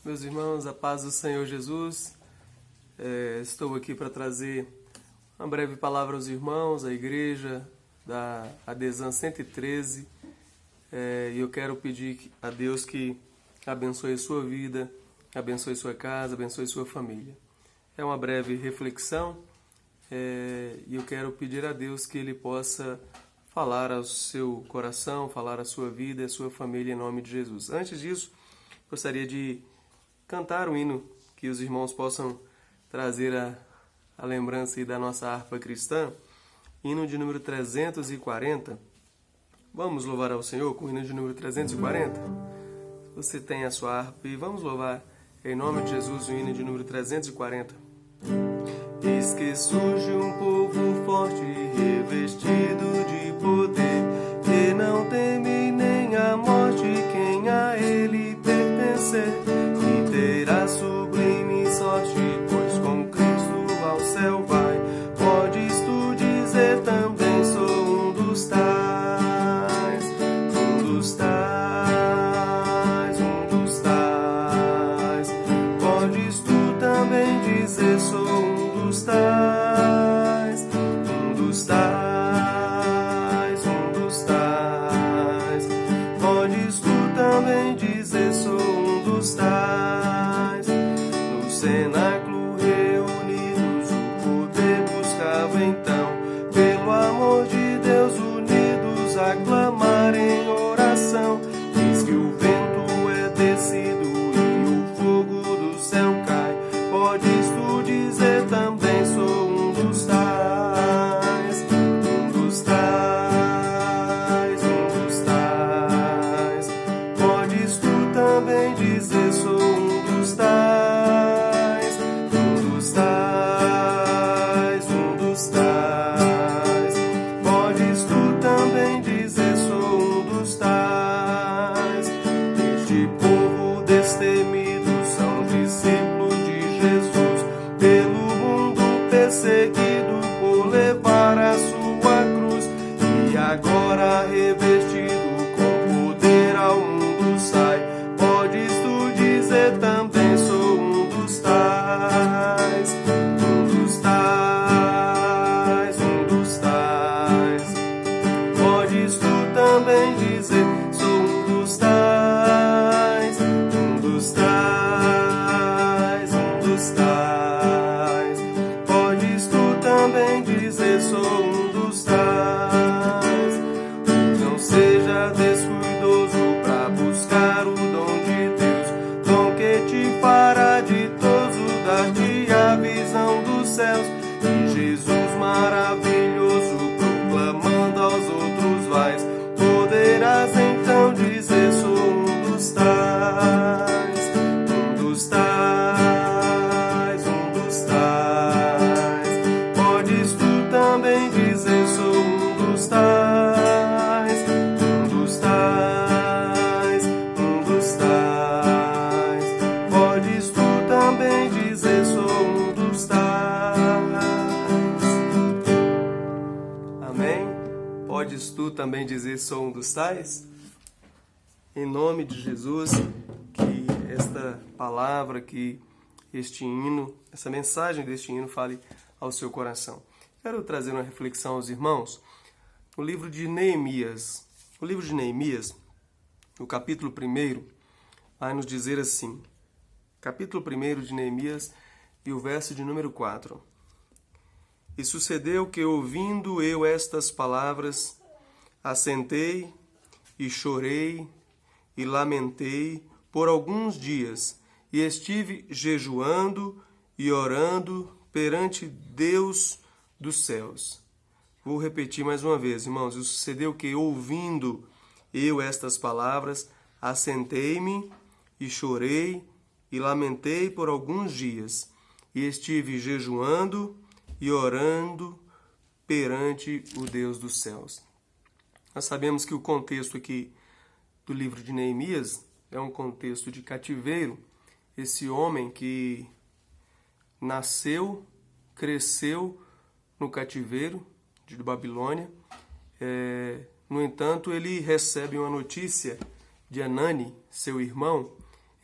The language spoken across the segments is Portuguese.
Meus irmãos, a paz do Senhor Jesus, estou aqui para trazer uma breve palavra aos irmãos, à igreja da Adesan 113, e eu quero pedir a Deus que abençoe a sua vida, abençoe sua casa, abençoe sua família. É uma breve reflexão e eu quero pedir a Deus que Ele possa falar ao seu coração, falar à sua vida e à sua família em nome de Jesus. Antes disso, gostaria de cantar um hino que os irmãos possam trazer a lembrança aí da nossa harpa cristã, hino de número 340. Vamos louvar ao Senhor com o hino de número 340? Você tem a sua harpa e vamos louvar em nome de Jesus o hino de número 340. Eis que surge um povo forte revestido de poder, que não teme nem a morte quem a ele pertencer, e terá sublime sorte, pois com Cristo ao céu vai. Podes tu dizer também, sou um dos tais, um dos tais, um dos tais. Podes tu também dizer, sou um dos tais, um dos tais, um dos tais. Podes tu também dizer, sou um dos tais. No cenáculo reunidos o poder buscava então, pelo amor de Deus unidos a clamar em oração. Diz que o vento é descido e o fogo do céu cai. Podes tu dizer também, sou um dos tais, um dos tais, um dos tais. Podes tu também dizer, sou um dos tais, um dos tais, um dos tais. Podes tu também dizer, sou um dos tais. Este povo destemido são discípulos de Jesus, pelo mundo perseguido por levar a sua cruz, e agora revestido com poder ao mundo sai. Podes tu dizer também, sou um dos tais, um dos tais, um dos tais. Podes tu também dizer, sou um dos tais, um dos tais, um dos tais. Podes tu também dizer, sou um dos tais. Não seja descuidoso para buscar o dom de Deus, dom que te fará ditoso, dar-te a visão dos céus. E Jesus maravilhoso, proclamando aos outros vais, poderás então dizer, sou um dos tais, um dos tais, um dos tais. Podes tu também dizer, sou um dos tais, um dos tais, um dos tais. Podes tu também dizer, sou um dos tais. Amém? Podes tu também dizer, sou um dos tais? Em nome de Jesus, que esta palavra, que este hino, essa mensagem deste hino fale ao seu coração. Quero trazer uma reflexão aos irmãos. O livro de Neemias. O livro de Neemias, no capítulo 1, vai nos dizer assim. Capítulo 1 de Neemias e o verso de número 4. E sucedeu que, ouvindo eu estas palavras, assentei e chorei e lamentei por alguns dias, e estive jejuando e orando perante Deus dos céus. Vou repetir mais uma vez, irmãos. E sucedeu que, ouvindo eu estas palavras, assentei-me e chorei e lamentei por alguns dias, e estive jejuando e orando perante o Deus dos céus. Nós sabemos que o contexto aqui do livro de Neemias é um contexto de cativeiro. Esse homem que nasceu, cresceu no cativeiro de Babilônia, no entanto, ele recebe uma notícia de Anani, seu irmão,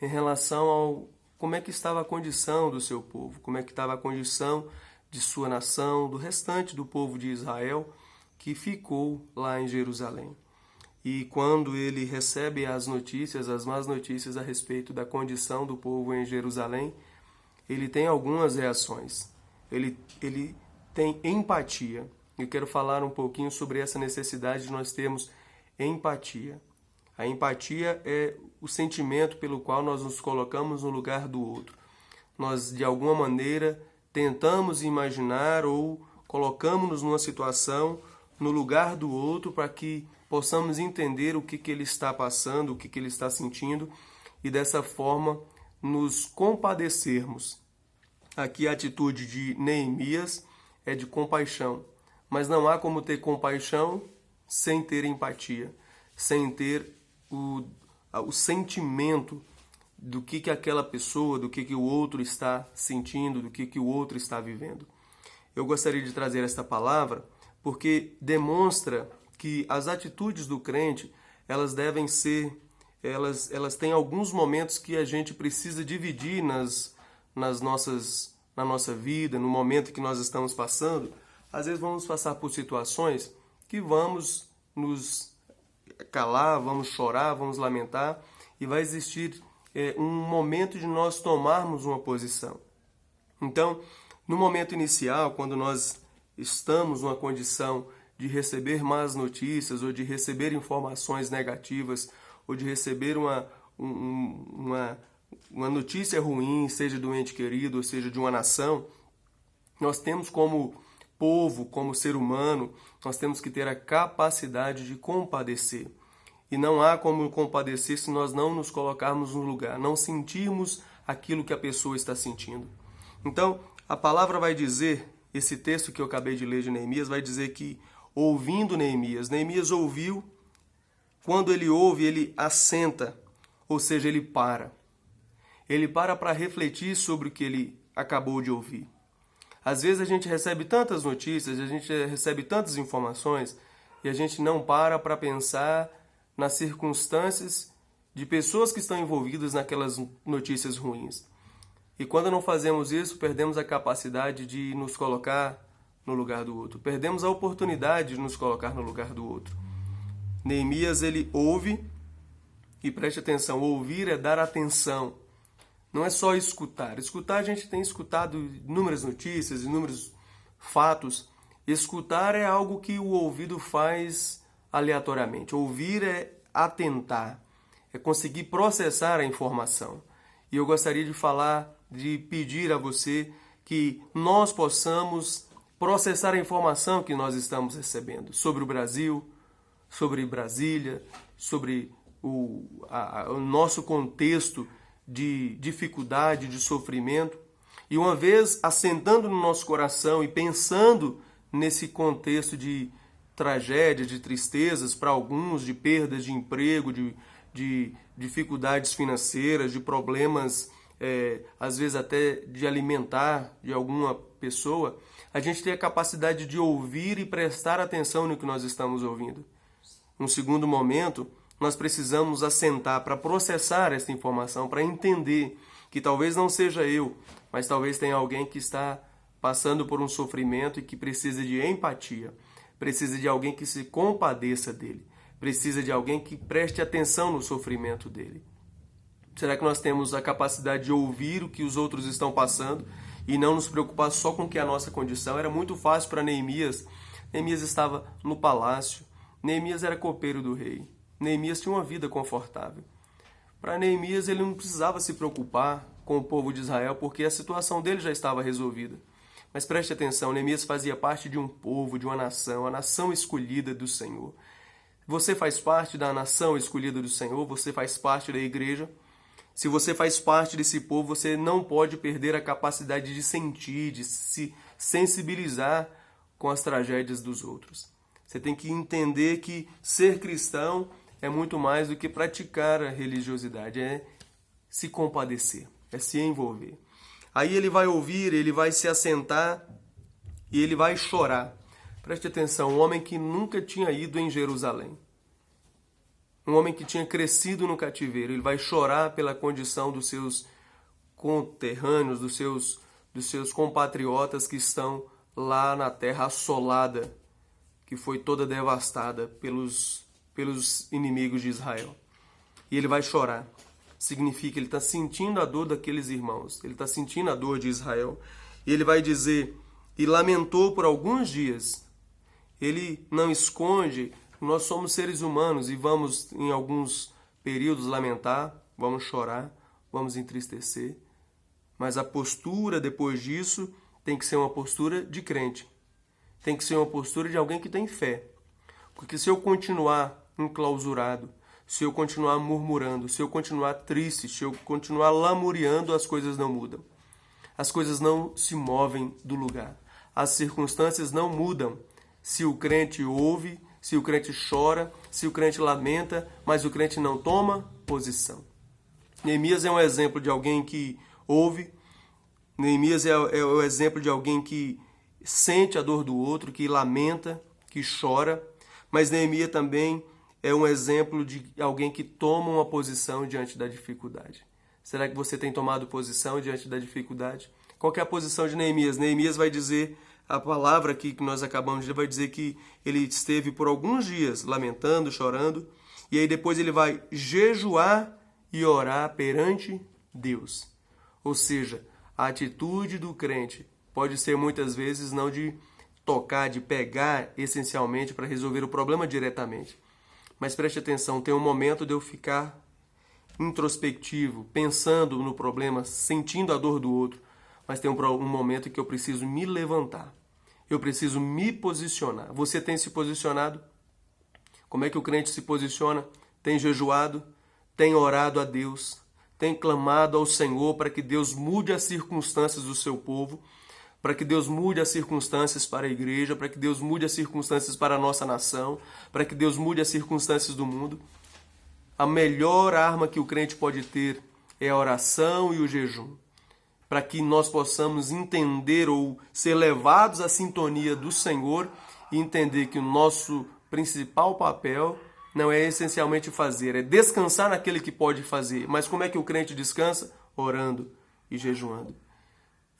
em relação ao como é que estava a condição do seu povo, como é que estava a condição de sua nação, do restante do povo de Israel que ficou lá em Jerusalém. E quando ele recebe as notícias, as más notícias a respeito da condição do povo em Jerusalém, ele tem algumas reações. Ele tem empatia. Eu quero falar um pouquinho sobre essa necessidade de nós termos empatia. A empatia é o sentimento pelo qual nós nos colocamos no lugar do outro. Nós, de alguma maneira, tentamos imaginar ou colocamos-nos numa situação no lugar do outro para que possamos entender o que ele está passando, o que ele está sentindo e dessa forma nos compadecermos. Aqui a atitude de Neemias é de compaixão, mas não há como ter compaixão sem ter empatia, sem ter o sentimento do que aquela pessoa, do que o outro está sentindo, do que o outro está vivendo. Eu gostaria de trazer esta palavra porque demonstra que as atitudes do crente, elas devem ser, elas têm alguns momentos que a gente precisa dividir na nossa vida, no momento que nós estamos passando. Às vezes vamos passar por situações que vamos nos calar, vamos chorar, vamos lamentar, e vai existir um momento de nós tomarmos uma posição. Então, no momento inicial, quando nós estamos numa condição de receber más notícias, ou de receber informações negativas, ou de receber uma notícia ruim, seja do ente querido, ou seja de uma nação, nós temos como povo, como ser humano, nós temos que ter a capacidade de compadecer. E não há como compadecer se nós não nos colocarmos no lugar, não sentirmos aquilo que a pessoa está sentindo. Então, a palavra vai dizer, esse texto que eu acabei de ler de Neemias, vai dizer que, ouvindo Neemias ouviu, quando ele ouve, ele assenta, ou seja, ele para. Ele para refletir sobre o que ele acabou de ouvir. Às vezes a gente recebe tantas notícias, a gente recebe tantas informações, e a gente não para pensar nas circunstâncias de pessoas que estão envolvidas naquelas notícias ruins. E quando não fazemos isso, perdemos a capacidade de nos colocar no lugar do outro. Perdemos a oportunidade de nos colocar no lugar do outro. Neemias, ele ouve, e preste atenção, ouvir é dar atenção. Não é só escutar. Escutar, a gente tem escutado inúmeras notícias, inúmeros fatos. Escutar é algo que o ouvido faz aleatoriamente. Ouvir é atentar, é conseguir processar a informação. E eu gostaria de pedir a você que nós possamos processar a informação que nós estamos recebendo sobre o Brasil, sobre Brasília, sobre o nosso contexto de dificuldade, de sofrimento. E uma vez assentando no nosso coração e pensando nesse contexto de tragédia, de tristezas para alguns, de perdas de emprego, de dificuldades financeiras, de problemas, às vezes até de alimentar de alguma pessoa, a gente tem a capacidade de ouvir e prestar atenção no que nós estamos ouvindo. Num segundo momento, nós precisamos assentar para processar essa informação, para entender que talvez não seja eu, mas talvez tenha alguém que está passando por um sofrimento e que precisa de empatia, precisa de alguém que se compadeça dele, precisa de alguém que preste atenção no sofrimento dele. Será que nós temos a capacidade de ouvir o que os outros estão passando e não nos preocupar só com que a nossa condição? Era muito fácil para Neemias. Neemias estava no palácio. Neemias era copeiro do rei. Neemias tinha uma vida confortável. Para Neemias, ele não precisava se preocupar com o povo de Israel, porque a situação dele já estava resolvida. Mas preste atenção, Neemias fazia parte de um povo, de uma nação, a nação escolhida do Senhor. Você faz parte da nação escolhida do Senhor, você faz parte da igreja. Se você faz parte desse povo, você não pode perder a capacidade de sentir, de se sensibilizar com as tragédias dos outros. Você tem que entender que ser cristão é muito mais do que praticar a religiosidade, é se compadecer, é se envolver. Aí ele vai ouvir, ele vai se assentar e ele vai chorar. Preste atenção, um homem que nunca tinha ido em Jerusalém. um homem que tinha crescido no cativeiro. Ele vai chorar pela condição dos seus conterrâneos, dos seus compatriotas que estão lá na terra assolada, que foi toda devastada pelos inimigos de Israel. E ele vai chorar. Significa que ele está sentindo a dor daqueles irmãos. Ele está sentindo a dor de Israel. E ele vai dizer, e lamentou por alguns dias. Ele não esconde, nós somos seres humanos e vamos em alguns períodos lamentar, vamos chorar, vamos entristecer. Mas a postura depois disso tem que ser uma postura de crente. Tem que ser uma postura de alguém que tem fé. Porque se eu continuar enclausurado, se eu continuar murmurando, se eu continuar triste, se eu continuar lamuriando, as coisas não mudam. As coisas não se movem do lugar. As circunstâncias não mudam. Se o crente ouve, se o crente chora, se o crente lamenta, mas o crente não toma posição. Neemias é um exemplo de alguém que ouve. Neemias é o exemplo de alguém que sente a dor do outro, que lamenta, que chora. Mas Neemias também é um exemplo de alguém que toma uma posição diante da dificuldade. Será que você tem tomado posição diante da dificuldade? Qual que é a posição de Neemias? Neemias vai dizer, a palavra aqui que nós acabamos de ler, vai dizer que ele esteve por alguns dias lamentando, chorando, e aí depois ele vai jejuar e orar perante Deus. Ou seja, a atitude do crente pode ser muitas vezes não de tocar, de pegar essencialmente para resolver o problema diretamente. Mas preste atenção, tem um momento de eu ficar introspectivo, pensando no problema, sentindo a dor do outro, mas tem um momento que eu preciso me levantar. Eu preciso me posicionar. Você tem se posicionado? Como é que o crente se posiciona? Tem jejuado? Tem orado a Deus? Tem clamado ao Senhor para que Deus mude as circunstâncias do seu povo? Para que Deus mude as circunstâncias para a igreja? Para que Deus mude as circunstâncias para a nossa nação? Para que Deus mude as circunstâncias do mundo? A melhor arma que o crente pode ter é a oração e o jejum, para que nós possamos entender ou ser levados à sintonia do Senhor e entender que o nosso principal papel não é essencialmente fazer, é descansar naquele que pode fazer. Mas como é que o crente descansa? Orando e jejuando.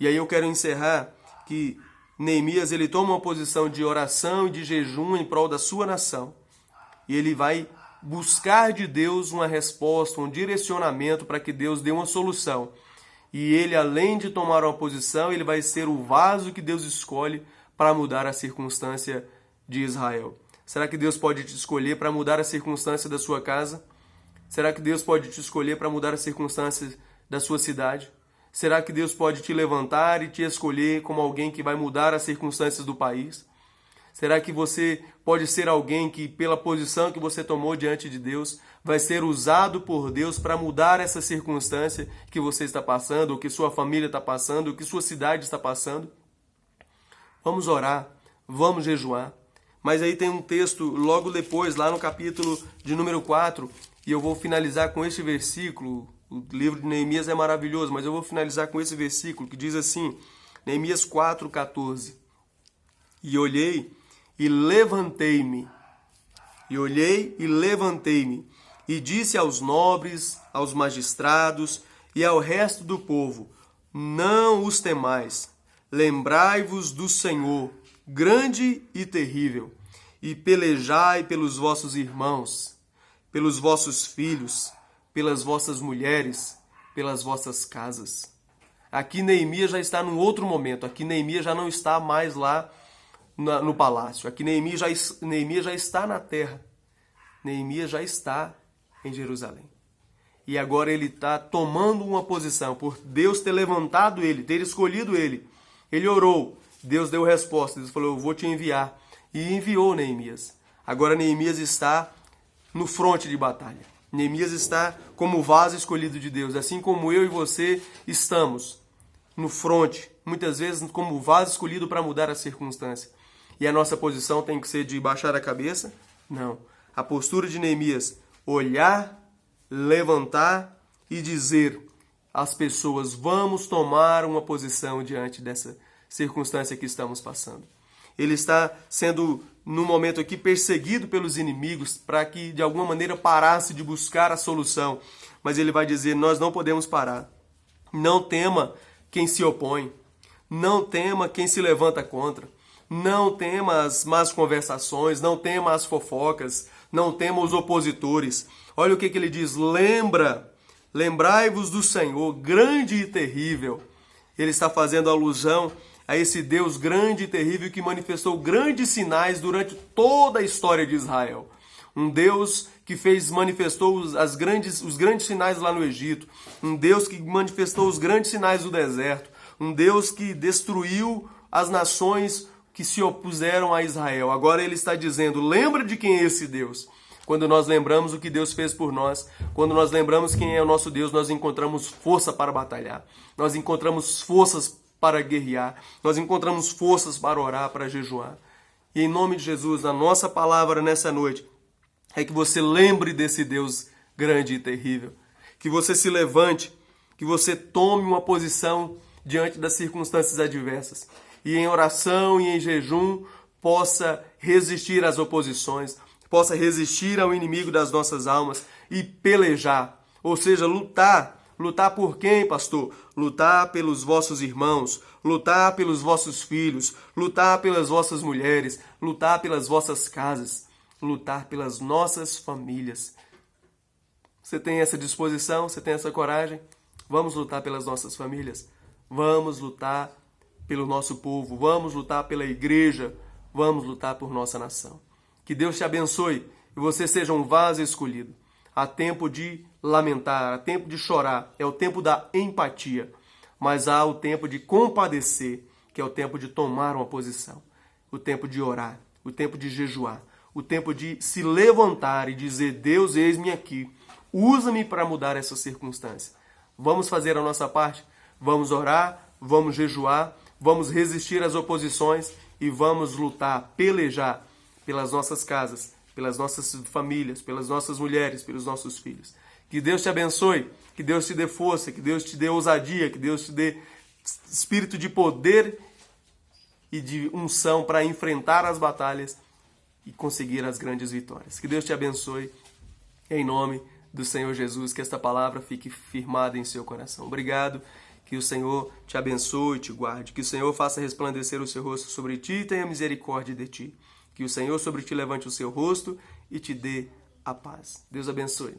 E aí eu quero encerrar que Neemias ele toma uma posição de oração e de jejum em prol da sua nação. E ele vai buscar de Deus uma resposta, um direcionamento para que Deus dê uma solução. E ele, além de tomar uma posição, ele vai ser o vaso que Deus escolhe para mudar a circunstância de Israel. Será que Deus pode te escolher para mudar a circunstância da sua casa? Será que Deus pode te escolher para mudar as circunstâncias da sua cidade? Será que Deus pode te levantar e te escolher como alguém que vai mudar as circunstâncias do país? Será que você pode ser alguém que, pela posição que você tomou diante de Deus, vai ser usado por Deus para mudar essa circunstância que você está passando, ou que sua família está passando, ou que sua cidade está passando? Vamos orar, vamos jejuar. Mas aí tem um texto logo depois, lá no capítulo de número 4, e eu vou finalizar com este versículo. O livro de Neemias é maravilhoso, mas eu vou finalizar com esse versículo que diz assim, Neemias 4:14. E olhei e levantei-me, e disse aos nobres, aos magistrados e ao resto do povo, não os temais, lembrai-vos do Senhor, grande e terrível, e pelejai pelos vossos irmãos, pelos vossos filhos, pelas vossas mulheres, pelas vossas casas. Aqui Neemias já está num outro momento, aqui Neemias já não está mais lá no palácio, aqui Neemias já está na terra, Neemias já está em Jerusalém. E agora ele está tomando uma posição, por Deus ter levantado ele, ter escolhido ele. Ele orou, Deus deu resposta, Deus falou, eu vou te enviar. E enviou Neemias. Agora Neemias está no fronte de batalha. Neemias está como vaso escolhido de Deus, assim como eu e você estamos no fronte, muitas vezes como vaso escolhido para mudar a circunstância. E a nossa posição tem que ser de baixar a cabeça? Não. A postura de Neemias, olhar, levantar e dizer às pessoas, vamos tomar uma posição diante dessa circunstância que estamos passando. Ele está sendo no momento aqui, perseguido pelos inimigos, para que de alguma maneira parasse de buscar a solução. Mas ele vai dizer, nós não podemos parar. Não tema quem se opõe. Não tema quem se levanta contra. Não tema as más conversações, não tema as fofocas, não tema os opositores. Olha o que ele diz, lembrai-vos do Senhor, grande e terrível. Ele está fazendo alusão a esse Deus grande e terrível que manifestou grandes sinais durante toda a história de Israel. Um Deus que manifestou os grandes sinais lá no Egito. Um Deus que manifestou os grandes sinais do deserto. Um Deus que destruiu as nações que se opuseram a Israel. Agora ele está dizendo, lembra de quem é esse Deus. Quando nós lembramos o que Deus fez por nós, quando nós lembramos quem é o nosso Deus, nós encontramos força para batalhar. Nós encontramos forças para guerrear. Nós encontramos forças para orar, para jejuar. E em nome de Jesus, a nossa palavra nessa noite é que você lembre desse Deus grande e terrível. Que você se levante, que você tome uma posição diante das circunstâncias adversas. E em oração e em jejum possa resistir às oposições, possa resistir ao inimigo das nossas almas e pelejar, ou seja, lutar. Lutar por quem, pastor? Lutar pelos vossos irmãos, lutar pelos vossos filhos, lutar pelas vossas mulheres, lutar pelas vossas casas, lutar pelas nossas famílias. Você tem essa disposição? Você tem essa coragem? Vamos lutar pelas nossas famílias? Vamos lutar pelo nosso povo, vamos lutar pela igreja, vamos lutar por nossa nação. Que Deus te abençoe e você seja um vaso escolhido. Há tempo de lamentar, há tempo de chorar, é o tempo da empatia, mas há o tempo de compadecer, que é o tempo de tomar uma posição, o tempo de orar, o tempo de jejuar, o tempo de se levantar e dizer, Deus, eis-me aqui, usa-me para mudar essa circunstância. Vamos fazer a nossa parte? Vamos orar, vamos jejuar, vamos resistir às oposições e vamos lutar, pelejar pelas nossas casas, pelas nossas famílias, pelas nossas mulheres, pelos nossos filhos. Que Deus te abençoe, que Deus te dê força, que Deus te dê ousadia, que Deus te dê espírito de poder e de unção para enfrentar as batalhas e conseguir as grandes vitórias. Que Deus te abençoe, em nome do Senhor Jesus, que esta palavra fique firmada em seu coração. Obrigado, que o Senhor te abençoe e te guarde, que o Senhor faça resplandecer o seu rosto sobre ti e tenha misericórdia de ti. Que o Senhor sobre ti levante o seu rosto e te dê a paz. Deus abençoe.